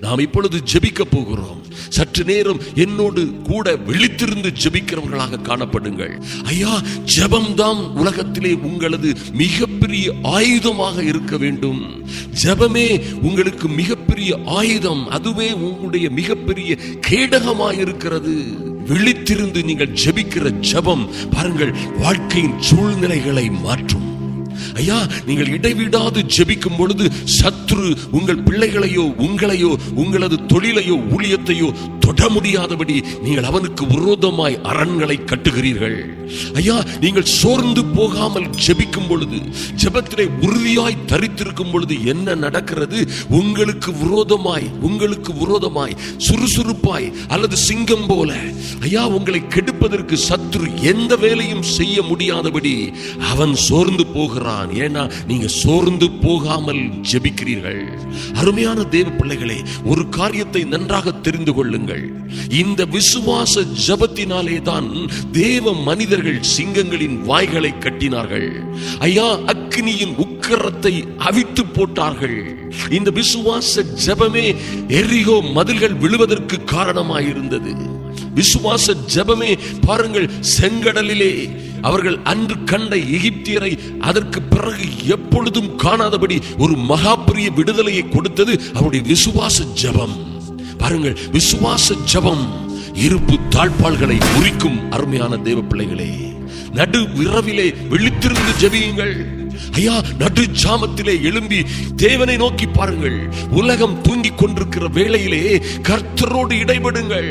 நாம் இப்பொழுது ஜெபிக்க போகிறோம். சற்று நேரம் என்னோடு கூட விழித்திருந்து ஜெபிக்கிறவர்களாக காணப்படுங்கள். ஐயா, ஜெபம்தான் உலகத்திலே உங்களது மிகப்பெரிய ஆயுதமாக இருக்க வேண்டும். ஜெபமே உங்களுக்கு மிகப்பெரிய ஆயுதம், அதுவே உங்களுடைய மிகப்பெரிய கேடகமாக இருக்கிறது. விழித்திருந்து நீங்கள் ஜெபிக்கிற ஜெபம் பாருங்கள், வாழ்க்கையின் சூழ்நிலைகளை மாற்றும். ஐயா, நீங்கள் இடைவிடாது ஜெபிக்கும் பொழுது சத்ரு உங்கள் பிள்ளைகளையோ உங்களையோ உங்களது தொழிலையோ ஊழியத்தையோ தொட முடியாதபடி நீங்கள் அவனுக்கு விரோதமாய் அரண்களை கட்டுகிறீர்கள். ஐயா, நீங்கள் சோர்ந்து போகாமல் ஜெபிக்கும் பொழுது, ஜெபத்திலே உறுதியாய் தரித்திருக்கும் பொழுது என்ன நடக்கிறது? உங்களுக்கு விரோதமாய் சுறுசுறுப்பாய் அல்லது சிங்கம் போல ஐயா உங்களை கெடுப்பதற்கு சத்ரு எந்த வேலையும் செய்ய முடியாதபடி அவன் சோர்ந்து போகிறான். ஏன்னா நீங்க சோர்ந்து போகாமல் ஜெபிக்கிறீர்கள். அருமையான தேவ பிள்ளைகளே, ஒரு காரியத்தை நன்றாக தெரிந்து கொள்ளுங்கள். இந்த விசுவாச ஜெபத்தினாலே தான் தேவ மனிதர்கள் சிங்கங்களின் வாய்களை கட்டினார்கள். ஐயா, அக்கினியின் உக்கிரத்தை அவித்து போட்டார்கள். இந்த விசுவாச ஜெபமே எரிகோ மதில்கள் விழுவதற்கு காரணமாயிருந்தது. விசுவாச ஜெபமே பாருங்கள், செங்கடலிலே அவர்கள் அன்று கண்ட எகிப்தியரை அதற்கு பிறகு எப்பொழுதும் காணாதபடி ஒரு மகாபெரிய விடுதலையை கொடுத்தது அவருடைய விசுவாச ஜெபம். பாருங்கள், விசுவாச ஜெபம் இருப்பு தாழ்பாள்களை முறிக்கும். அருமையான தேவ பிள்ளைகளே, நடு இரவிலே விழித்திருந்து ஜெபியுங்கள். ஐயா, நடு ஜாமத்திலே எழும்பி தேவனை நோக்கி பாருங்கள். உலகம் தூங்கிக் கொண்டிருக்கிற வேளையிலே கர்த்தரோடு இடைபடுங்கள்.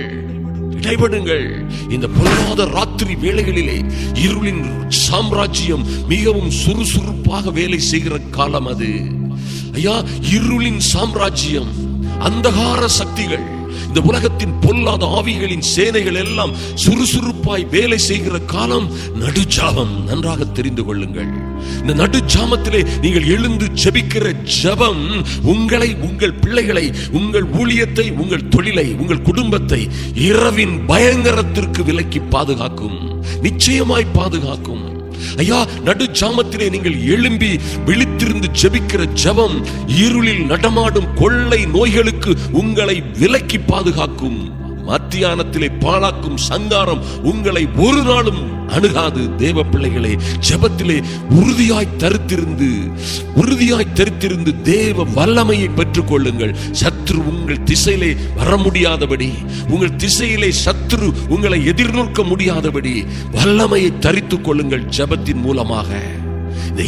இந்த பொல்லாத ராத்திரி வேளைகளிலே இருளின் சாம்ராஜ்யம் மிகவும் சுறுசுறுப்பாக வேலை செய்கிற காலம் அது. ஐயா, இருளின் சாம்ராஜ்யம், அந்தகார சக்திகள், இந்த உலகத்தின் பொல்லாத ஆவிகளின் சேனைகள் எல்லாம் சுறுசுறுப்பாய் வேலை செய்கிற காலம் நடுஜாமம். நன்றாக தெரிந்து கொள்ளுங்கள். இந்த நடுஜாமத்திலே நீங்கள் எழுந்து ஜெபிக்கிற ஜெபம் உங்களை, உங்கள் பிள்ளைகளை, உங்கள் ஊழியத்தை, உங்கள் தொழிலை, உங்கள் குடும்பத்தை இரவின் பயங்கரத்திற்கு விலக்கி பாதுகாக்கும். நிச்சயமாய் பாதுகாக்கும். ஐயா, நடு ஜாமத்திலே நீங்கள் எழும்பி விழித்திருந்து ஜெபிக்கிற ஜெபம் இருளில் நடமாடும் கொள்ளை நோய்களுக்கு உங்களை விலக்கி பாதுகாக்கும். மத்தியானத்திலே பாழாக்கும் சங்காரம் உங்களை ஒரு நாளும் அணுகாது. தேவ பிள்ளைகளே, ஜெபத்திலே உறுதியாய் தரித்திருந்து தேவ வல்லமையை பெற்றுக் கொள்ளுங்கள். சத்ரு உங்கள் திசையிலே வர முடியாதபடி, உங்கள் திசையிலே சத்ரு உங்களை எதிர்நோக்க முடியாதபடி வல்லமையை தரித்துக் கொள்ளுங்கள் ஜெபத்தின் மூலமாக.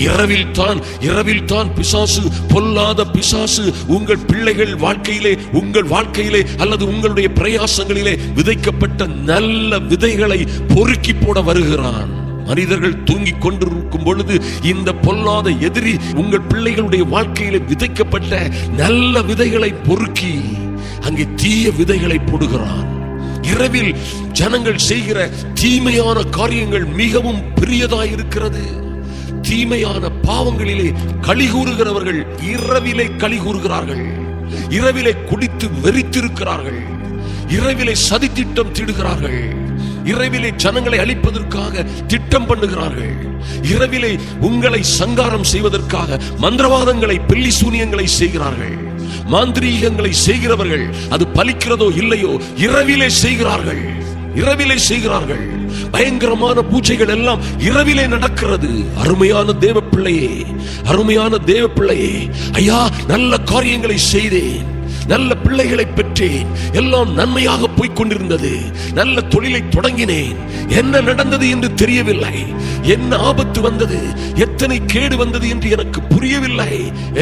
இரவில் தான் பிசாசு, பொல்லாத பிசாசு உங்கள் பிள்ளைகள் வாழ்க்கையிலே, உங்கள் வாழ்க்கையிலே அல்லது உங்களுடைய பிரயாசங்களிலே விதைக்கப்பட்ட நல்ல விதைகளை பொறுக்கி போட வருகிறான். மனிதர்கள் தூங்கிக் கொண்டிருக்கும் பொழுது இந்த பொல்லாத எதிரி உங்கள் பிள்ளைகளுடைய வாழ்க்கையிலே விதைக்கப்பட்ட நல்ல விதைகளை பொறுக்கி அங்கே தீய விதைகளை போடுகிறான். இரவில் ஜனங்கள் செய்கிற தீமையான காரியங்கள் மிகவும் பெரியதாயிருக்கிறது. தீமையான பாவங்களிலே களி கூறுகிறவர்கள் இரவிலே களி கூறுகிறார்கள். இரவிலே குடித்து வெறித்திருக்கிறார்கள். இரவிலே சதி திட்டம் தீடுகிறார்கள். இரவிலே ஜனங்களை அழிப்பதற்காக திட்டம் பண்ணுகிறார்கள். இரவிலே உங்களை சங்காரம் செய்வதற்காக மந்திரவாதங்களை, பெல்லி சூனியங்களை செய்கிறார்கள். மாந்திரீகங்களை செய்கிறவர்கள் அது பலிக்கிறதோ இல்லையோ இரவிலே செய்கிறார்கள். பயங்கரமான பூஜைகள் எல்லாம் இரவிலே நடக்கிறது. அருமையான தேவ பிள்ளையே, ஐயா, நல்ல காரியங்களை செய்தேன், நல்ல பிள்ளைகளை பெற்றேன், எல்லாம் நன்மையாக போய்கொண்டிருந்தது, நல்ல தொழிலை தொடங்கினேன், என்ன நடந்தது என்று தெரியவில்லை, என்ன ஆபத்து வந்தது, எத்தனை கேடு வந்தது என்று எனக்கு புரியவில்லை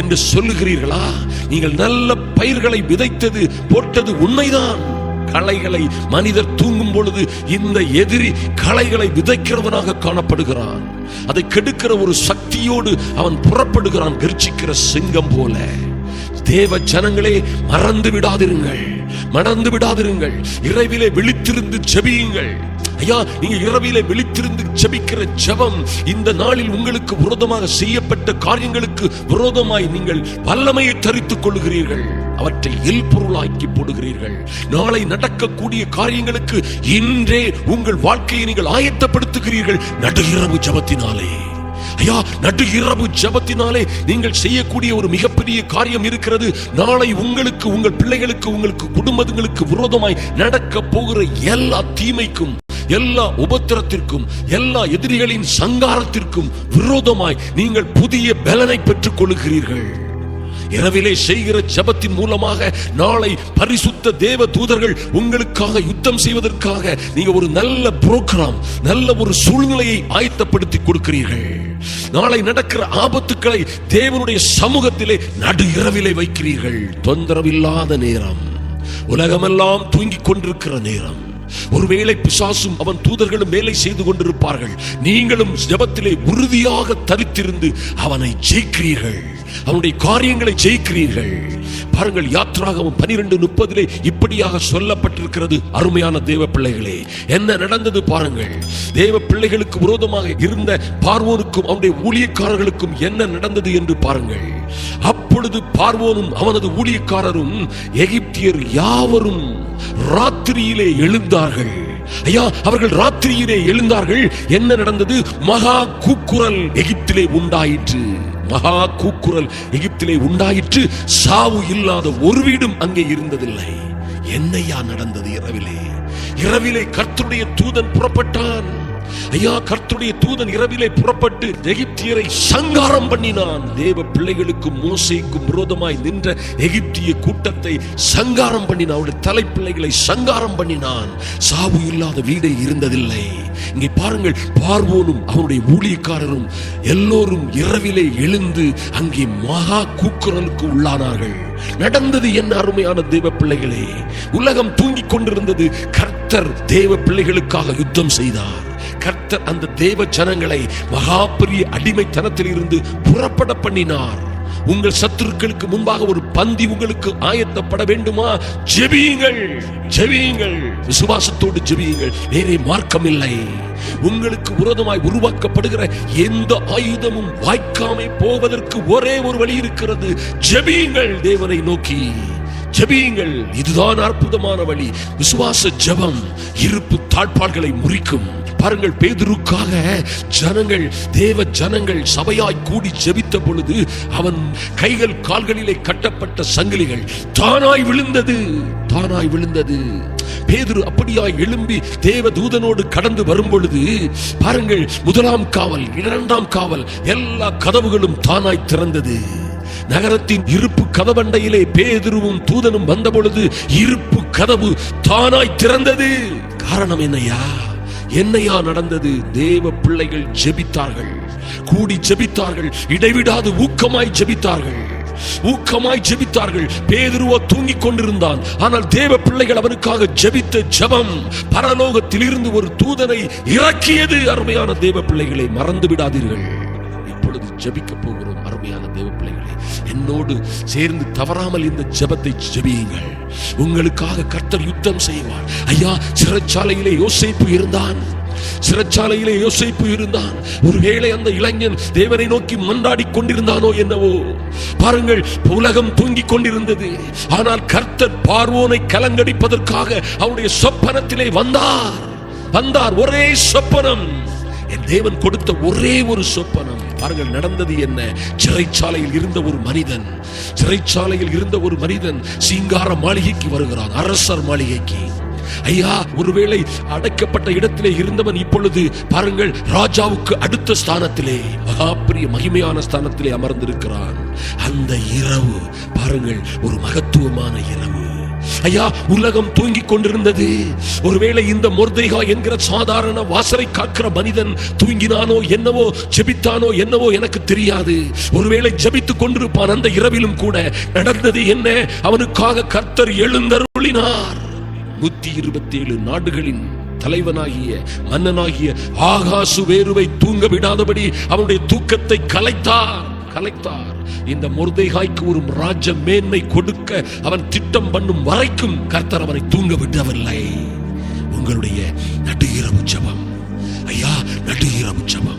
என்று சொல்லுகிறீர்களா? நீங்கள் நல்ல பயிர்களை விதைத்தது, போட்டது உண்மைதான். களைகளை மனிதர் தூங்கும் பொழுது இந்த எதிரி களைகளை விதைக்கிறவனாக காணப்படுகிறான். அதை கெடுக்கிற ஒரு சக்தியோடு அவன் புறப்படுகிறான், கர்ஜிக்கிற சிங்கம் போல. தேவ ஜனங்களே, மறந்து விடாதிருங்கள். இரவிலே விழித்திருந்து ஜெபியுங்கள். ஐயா, நீங்க இரவிலே விழித்திருந்து ஜெபிக்கிற ஜெபம் இந்த நாளில் உங்களுக்கு விரோதமாக செய்யப்பட்ட காரியங்களுக்கு விரோதமாய் நீங்கள் வல்லமையை தரித்துக் கொள்ளுகிறீர்கள். அவற்றை இல்பொருளாக்கி போடுகிறீர்கள். நாளை நடக்கக்கூடிய காரியங்களுக்கு இன்றே உங்கள் வாழ்க்கையை நீங்கள் ஆயத்தப்படுத்துகிறீர்கள் நடு இரவு ஜெபத்தினாலே. ஐயா, நடு இரவு ஜெபத்தினாலே நீங்கள் செய்யக்கூடிய ஒரு மிகப்பெரிய காரியம் இருக்கிறது. நாளை உங்களுக்கு, உங்கள் பிள்ளைகளுக்கு, உங்களுக்கு குடும்பங்களுக்கு விரோதமாய் நடக்க போகிற எல்லா தீமைக்கும், எல்லா உபத்திரத்திற்கும், எல்லா எதிரிகளின் சங்காரத்திற்கும் விரோதமாய் நீங்கள் புதிய பலனை பெற்றுக் கொள்கிறீர்கள். இரவிலே செய்கிற ஜெபத்தின் மூலமாக நாளை பரிசுத்த தேவ தூதர்கள் உங்களுக்காக யுத்தம் செய்வதற்காக நீங்க ஒரு நல்ல புரோகிராம், நல்ல ஒரு சூழ்நிலையை ஆயத்தப்படுத்தி கொடுக்கிறீர்கள். நாளை நடக்கிற ஆபத்துக்களை தேவனுடைய சமூகத்திலே நடு இரவிலே வைக்கிறீர்கள். தொந்தரவில்லாத நேரம், உலகமெல்லாம் தூங்கிக் கொண்டிருக்கிற நேரம். ஒருவேளை பிசாசும் அவன் தூதர்களும் வேலை செய்து கொண்டிருப்பார்கள். நீங்களும் ஜெபத்திலே உறுதியாக தரித்திருந்து அவனை ஜெயிக்கிறீர்கள், அவனுடைய காரியங்களை ஜெயிக்கிறீர்கள். பாருங்கள், யாத்ராகமம் 12:30 இப்படியாக சொல்லப்பட்டிருக்கிறது. அருமையான தேவ பிள்ளைகளே, என்ன நடந்தது பாருங்கள். தேவ பிள்ளைகளுக்கு விரோதமாக இருந்த பார்வோனுக்கும் அவனுடைய ஊழியக்காரர்களுக்கும் என்ன நடந்தது என்று பாருங்கள். அப்பொழுது பார்வோனும் அவனது ஊழியக்காரரும் எகிப்தியர் யாவரும் ராத்திரியிலே எழுந்தார்கள். ஐயா, அவர்கள் ராத்திரியிலே எழுந்தார்கள். என்ன நடந்தது? மகா கூக்குரல் எகிப்திலே உண்டாயிற்று. மகா கூக்குரல் எகிப்திலே உண்டாயிற்று. சாவு இல்லாத ஒரு வீடும் அங்கே இருந்ததில்லை. என்னையா நடந்தது? இரவிலே கர்த்தருடைய தூதன் புறப்பட்டான். ஐயா, கர்த்தருடைய தூதன் இரவிலே புறப்பட்டு எகிப்தியரை சங்காரம் பண்ணினான். தேவ பிள்ளைகளுக்கும் மோசேக்கும் விரோதமாய் நின்ற எகிப்திய கூட்டத்தை சங்காரம் பண்ணினான். அவருடைய தலைப்பிள்ளைகளை சங்காரம் பண்ணினான். சாவு இல்லாத வீடே இருந்ததில்லை. இங்கே பாருங்கள், பார்வோனும் அவனுடைய ஊழியக்காரரும் எல்லோரும் இரவிலே எழுந்து அங்கே மகா கூக்குரலுக்கு உள்ளானார்கள். நடந்தது என்ன? அருமையான தேவ பிள்ளைகளே, உலகம் தூங்கிக் கொண்டிருந்தது. கர்த்தர் தேவ பிள்ளைகளுக்காக யுத்தம் செய்தார். கர்த்தர் அந்த தேவ ஜனங்களை மகா பெரிய அடிமைத்தனத்தில் இருந்து புறப்பட பண்ணினார். உங்கள் சத்துருக்களுக்கு முன்பாக ஒரு பந்தி உங்களுக்கு ஆயத்தப்பட வேண்டுமா? ஜெபியுங்கள், ஜெபியுங்கள், விசுவாசத்தோடு ஜெபியுங்கள். வேறே மார்க்கம் இல்லை. உங்களுக்கு விரோதமாய் உருவாக்கப்படுகிற எந்த ஆயுதமும் வாய்க்காமை போவதற்கு ஒரே ஒரு வழி இருக்கிறது. ஜெபியுங்கள், தேவனை நோக்கி ஜெபியுங்கள். இதுதான் அற்புதமான வழி. விசுவாச ஜெபம் இருப்பு தாழ்பாள்களை முறிக்கும். பாருங்கள், பேதுருக்காக ஜனங்கள், தேவ ஜனங்கள் சபையாய் கூடி ஜெபித்த பொழுது அவன் கைகள் கால்களிலே கட்டப்பட்ட சங்கிலிகள் தானாய் விழுந்தது, தானாய் விழுந்தது. பேதுரு அப்படியாய் எழும்பி தேவ தூதனோடு கடந்து வரும் பொழுது பாருங்கள், முதலாம் காவல், இரண்டாம் காவல், எல்லா கதவுகளும் தானாய் திறந்தது. நகரத்தின் இருப்பு கதவண்டையிலே பேதுருவும் தூதனும் வந்த பொழுது இருப்பு கதவு தானாய் திறந்தது. காரணம் என்னையா? என்னையா நடந்தது? தேவ பிள்ளைகள் ஜெபித்தார்கள், கூடி ஜெபித்தார்கள், இடைவிடாது ஊக்கமாய் ஜெபித்தார்கள், ஊக்கமாய் ஜெபித்தார்கள். பேதுருவோ தூங்கிக் கொண்டிருந்தான். ஆனால் தேவ பிள்ளைகள் அவனுக்காக ஜெபித்த ஜெபம் பரலோகத்தில் இருந்து ஒரு தூதனை இறக்கியது. அருமையான தேவ பிள்ளைகளை மறந்து விடாதீர்கள். இப்பொழுது ஜெபிக்க போகிறோம். அருமையான தேவ பிள்ளைகளை, என்னோடு சேர்ந்து தவறாமல் இந்த ஜெபத்தை ஜெபியுங்கள். உங்களுக்காக கர்த்தர் யுத்தம் செய்வார். ஐயா, சிறைச்சாலையிலே யோசேப்பு இருந்தான். சிறைச்சாலையிலே யோசேப்பு இருந்தான். ஒருவேளை அந்த இளைஞன் தேவனை நோக்கி மன்றாடி கொண்டிருந்தானோ என்னவோ. பாருங்கள், உலகம் தூங்கிக் கொண்டிருந்தது. ஆனால் கர்த்தர் பார்வோனை கலங்கடிப்பதற்காக அவருடைய சொப்பனத்திலே வந்தார். ஒரே சொப்பனம், என் தேவன் கொடுத்த ஒரே ஒரு சொப்பனம். பாருங்கள், நடந்தது என்ன? சிறைச்சாலையில் இருந்த ஒரு மனிதன் சிங்கார மாளிகைக்கு வருகிறான், அரசர் மாளிகைக்கு. ஐயா, ஒருவேளை அடைக்கப்பட்ட இடத்திலே இருந்தவன் இப்பொழுது பாருங்கள், ராஜாவுக்கு அடுத்த ஸ்தானத்திலே, மகாபிரிய மகிமையான ஸ்தானத்திலே அமர்ந்திருக்கிறான். அந்த இரவு பாருங்கள், ஒரு மகத்துவமான இரவு. ஐயா, உலகம் தூங்கிக் கொண்டிருந்தது. ஒருவேளை இந்த மொர்தெகா என்கிற சாதாரண வாசலை காக்கிற மனிதன் தூங்கினானோ என்னவோ, ஜெபித்தானோ என்னவோ எனக்கு தெரியாது. ஒருவேளை ஜெபித்துக் கொண்டிருப்பான். அந்த இரவிலும் கூட நடந்தது என்ன? அவனுக்காக கர்த்தர் எழுந்தருளினார். 127 நாடுகளின் தலைவனாகிய மன்னனாகிய ஆகாசுவேருவை தூங்க விடாதபடி அவனுடைய தூக்கத்தை கலைத்தார். இந்த மொர்தெகாய்க்கு ஒரு ராஜ மேன்மை கொடுக்க அவன் திட்டம் பண்ணும் வரைக்கும் கர்த்தர் அவனை தூங்க விடவில்லை. உங்களுடைய நடு இரவு ஜெபம், ஐயா, நடு இரவு ஜெபம்.